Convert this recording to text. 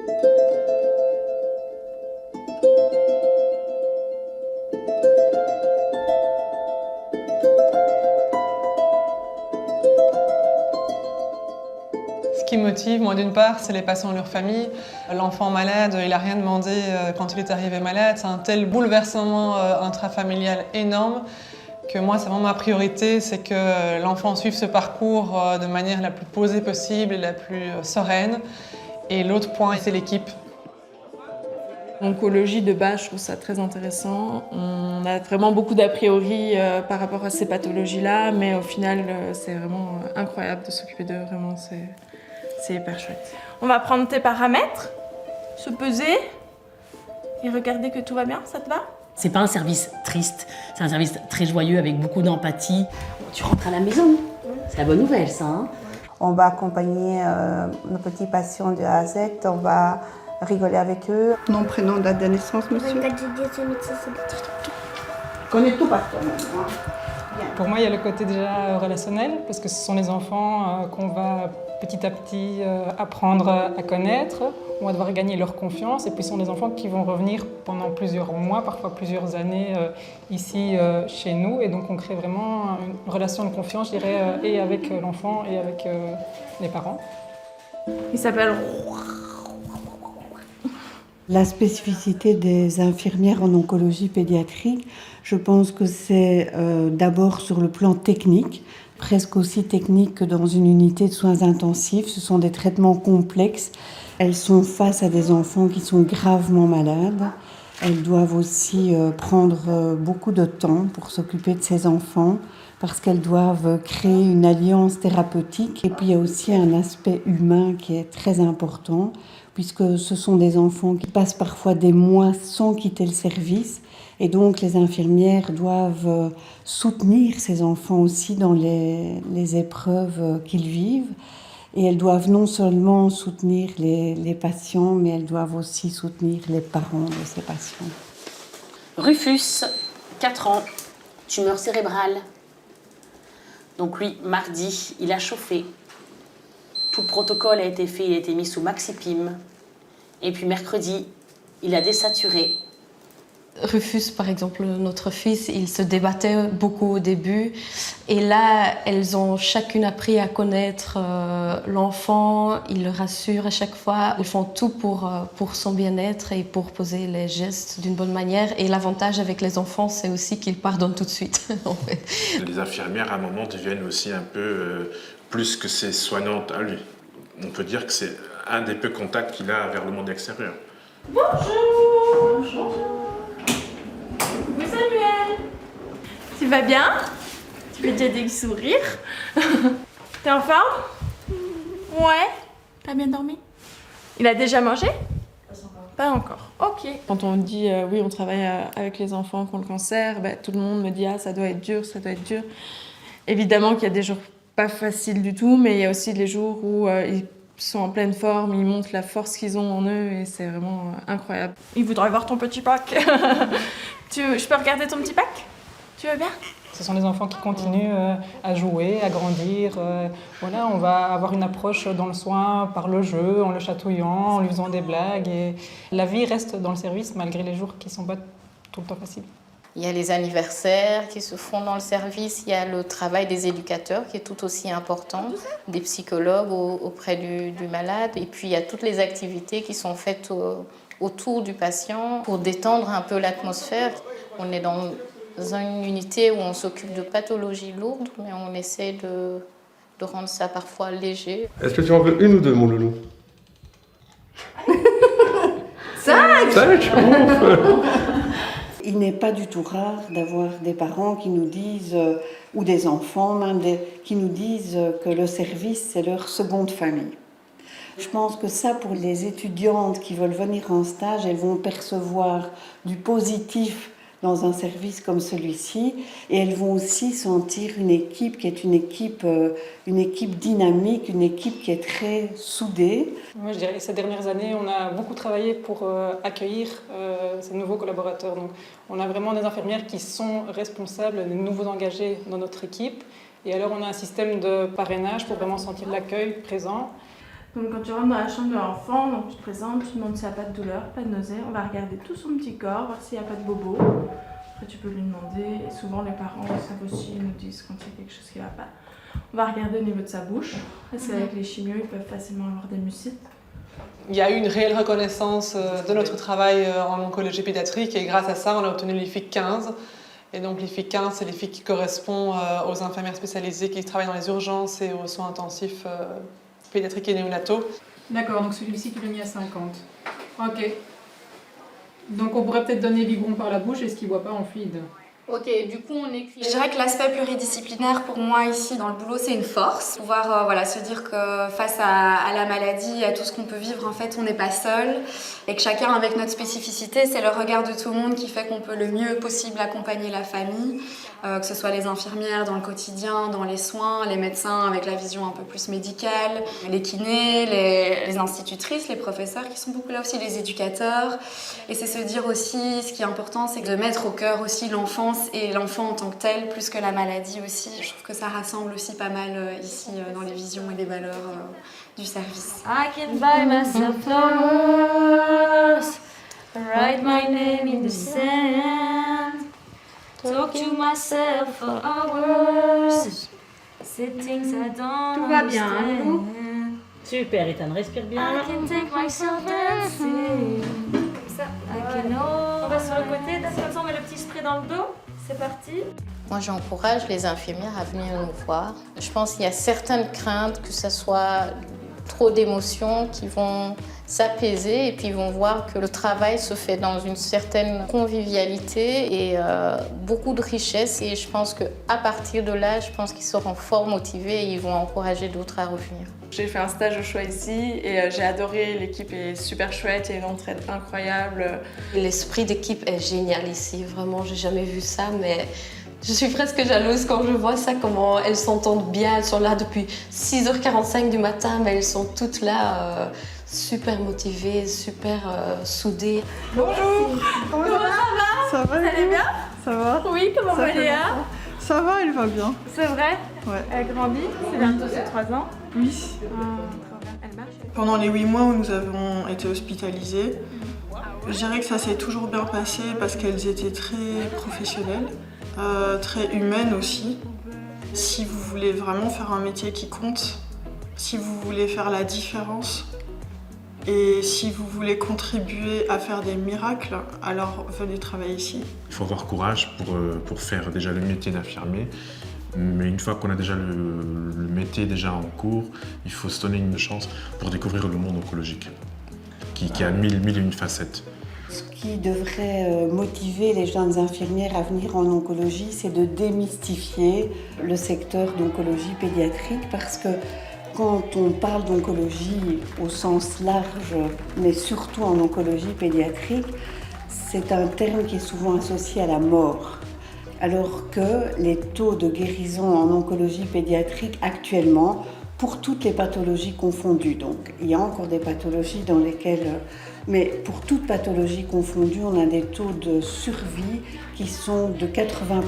Ce qui me motive, moi d'une part, c'est les patients et leurs familles. L'enfant malade, il n'a rien demandé quand il est arrivé malade. C'est un tel bouleversement intrafamilial énorme que moi, c'est vraiment ma priorité, c'est que l'enfant suive ce parcours de manière la plus posée possible et la plus sereine. Et l'autre point, c'est l'équipe. L'oncologie de base, je trouve ça très intéressant. On a vraiment beaucoup d'a priori par rapport à ces pathologies-là, mais au final, c'est vraiment incroyable de s'occuper d'eux. Vraiment, c'est hyper chouette. On va prendre tes paramètres, se peser et regarder que tout va bien. Ça te va? C'est pas un service triste, c'est un service très joyeux avec beaucoup d'empathie. Tu rentres à la maison, c'est la bonne nouvelle ça. Hein. On va accompagner nos petits patients de A à Z, on va rigoler avec eux. Nom, prénom, date de naissance, monsieur. Connais tout par toi. Pour moi, il y a le côté déjà relationnel, parce que ce sont les enfants qu'on va petit à petit apprendre à connaître. On va devoir gagner leur confiance. Et puis, ce sont des enfants qui vont revenir pendant plusieurs mois, parfois plusieurs années ici chez nous. Et donc, on crée vraiment une relation de confiance, je dirais, et avec l'enfant et avec les parents. Il s'appelle... La spécificité des infirmières en oncologie pédiatrique, je pense que c'est d'abord sur le plan technique, presque aussi technique que dans une unité de soins intensifs. Ce sont des traitements complexes. Elles sont face à des enfants qui sont gravement malades. Elles doivent aussi prendre beaucoup de temps pour s'occuper de ces enfants parce qu'elles doivent créer une alliance thérapeutique. Et puis il y a aussi un aspect humain qui est très important puisque ce sont des enfants qui passent parfois des mois sans quitter le service. Et donc les infirmières doivent soutenir ces enfants aussi dans les épreuves qu'ils vivent. Et elles doivent non seulement soutenir les patients, mais elles doivent aussi soutenir les parents de ces patients. Rufus, 4 ans, tumeur cérébrale. Donc lui, mardi, il a chauffé. Tout le protocole a été fait, il a été mis sous Maxipim. Et puis mercredi, il a désaturé. Rufus, par exemple, notre fils, il se débattait beaucoup au début. Et là, elles ont chacune appris à connaître l'enfant. Ils le rassurent à chaque fois. Ils font tout pour son bien-être et pour poser les gestes d'une bonne manière. Et l'avantage avec les enfants, c'est aussi qu'ils pardonnent tout de suite. En fait. Les infirmières, à un moment, deviennent aussi un peu plus que ses soignantes à lui. On peut dire que c'est un des peu contacts qu'il a vers le monde extérieur. Bonjour. Bonjour. Oui, Samuel. Tu vas bien? Tu fais déjà des sourires. T'es en forme? Ouais. T'as bien dormi? Il a déjà mangé? Pas encore. Ok. Quand on dit oui, on travaille avec les enfants qui ont le cancer, tout le monde me dit ah, ça doit être dur, ça doit être dur. Évidemment qu'il y a des jours pas faciles du tout, mais il y a aussi les jours où ils sont en pleine forme, ils montrent la force qu'ils ont en eux et c'est vraiment incroyable. Il voudrait voir ton petit pack. Je peux regarder ton petit pack? Tu veux bien? Ce sont des enfants qui continuent à jouer, à grandir. Voilà, on va avoir une approche dans le soin par le jeu, en le chatouillant, en lui faisant des blagues. Et la vie reste dans le service malgré les jours qui ne sont pas tout le temps faciles. Il y a les anniversaires qui se font dans le service, il y a le travail des éducateurs qui est tout aussi important, des psychologues auprès du malade, et puis il y a toutes les activités qui sont faites autour du patient pour détendre un peu l'atmosphère. On est dans une unité où on s'occupe de pathologies lourdes, mais on essaie de rendre ça parfois léger. Est-ce que tu en veux une ou deux, mon loulou? 5! 5? Il n'est pas du tout rare d'avoir des parents qui nous disent, ou des enfants même, qui nous disent que le service, c'est leur seconde famille. Je pense que ça, pour les étudiantes qui veulent venir en stage, elles vont percevoir du positif dans un service comme celui-ci, et elles vont aussi sentir une équipe qui est une équipe dynamique, une équipe qui est très soudée. Moi, je dirais que ces dernières années, on a beaucoup travaillé pour accueillir ces nouveaux collaborateurs. Donc, on a vraiment des infirmières qui sont responsables des nouveaux engagés dans notre équipe. Et alors, on a un système de parrainage pour vraiment sentir l'accueil présent. Donc quand tu rentres dans la chambre de l'enfant, donc tu te présentes, tu demandes s'il n'y a pas de douleur, pas de nausée. On va regarder tout son petit corps, voir s'il n'y a pas de bobo. Après tu peux lui demander, et souvent les parents savent aussi, ils nous disent quand il y a quelque chose qui ne va pas. On va regarder au niveau de sa bouche, parce qu'avec les chimios, ils peuvent facilement avoir des mucites. Il y a eu une réelle reconnaissance de notre travail en oncologie pédiatrique et grâce à ça, on a obtenu l'IFIC 15. Et donc l'IFIC 15, c'est l'IFIC qui correspond aux infirmières spécialisées qui travaillent dans les urgences et aux soins intensifs pédiatriques et néonataux. D'accord, donc celui-ci tu l'as mis à 50. Ok. Donc on pourrait peut-être donner biberon par la bouche et ce qu'il ne voit pas en fluide. Ok, du coup on écrit... Je dirais que l'aspect pluridisciplinaire pour moi ici dans le boulot c'est une force. Pouvoir se dire que face à la maladie, à tout ce qu'on peut vivre, en fait on n'est pas seul. Et que chacun avec notre spécificité, c'est le regard de tout le monde qui fait qu'on peut le mieux possible accompagner la famille. Que ce soit les infirmières dans le quotidien, dans les soins, les médecins avec la vision un peu plus médicale, les kinés, les institutrices, les professeurs qui sont beaucoup là aussi, les éducateurs. Et c'est se dire aussi, ce qui est important, c'est de mettre au cœur aussi l'enfance et l'enfant en tant que tel, plus que la maladie aussi. Je trouve que ça rassemble aussi pas mal ici dans les visions et les valeurs du service. I can buy myself flowers, write my name in the sand, talk to myself for hours, say things I don't Tout va bien, understand. Super, Ethan, respire bien. I can take myself dancing. Ça, On va sur le côté, comme ça on met le petit spray dans le dos. C'est parti. Moi, j'encourage les infirmières à venir nous voir. Je pense qu'il y a certaines craintes, que ce soit trop d'émotions, qui vont s'apaiser et puis ils vont voir que le travail se fait dans une certaine convivialité et beaucoup de richesse. Et je pense qu'à partir de là, je pense qu'ils seront fort motivés et ils vont encourager d'autres à revenir. J'ai fait un stage au choix ici et j'ai adoré, l'équipe est super chouette, il y a une entraide incroyable. L'esprit d'équipe est génial ici, vraiment, j'ai jamais vu ça, mais je suis presque jalouse quand je vois ça, comment elles s'entendent bien, elles sont là depuis 6h45 du matin, mais elles sont toutes là, super motivées, super soudées. Bonjour. Comment ça va? Ça va, vous allez bien? Ça va? Oui, comment va Léa? Ça va, elle va bien. C'est vrai? Ouais. Elle grandit, c'est bientôt ses 3 ans. Oui. Elle marche. Pendant les 8 mois où nous avons été hospitalisés, je dirais que ça s'est toujours bien passé parce qu'elles étaient très professionnelles, très humaines aussi. Si vous voulez vraiment faire un métier qui compte, si vous voulez faire la différence et si vous voulez contribuer à faire des miracles, alors venez travailler ici. Il faut avoir courage pour faire déjà le métier d'infirmier. Mais une fois qu'on a déjà le métier déjà en cours, il faut se donner une chance pour découvrir le monde oncologique, qui a mille et une facettes. Ce qui devrait motiver les jeunes infirmières à venir en oncologie, c'est de démystifier le secteur d'oncologie pédiatrique parce que quand on parle d'oncologie au sens large, mais surtout en oncologie pédiatrique, c'est un terme qui est souvent associé à la mort. Alors que les taux de guérison en oncologie pédiatrique actuellement, pour toutes les pathologies confondues, donc il y a encore des pathologies dans lesquelles, mais pour toutes pathologies confondues, on a des taux de survie qui sont de 80%.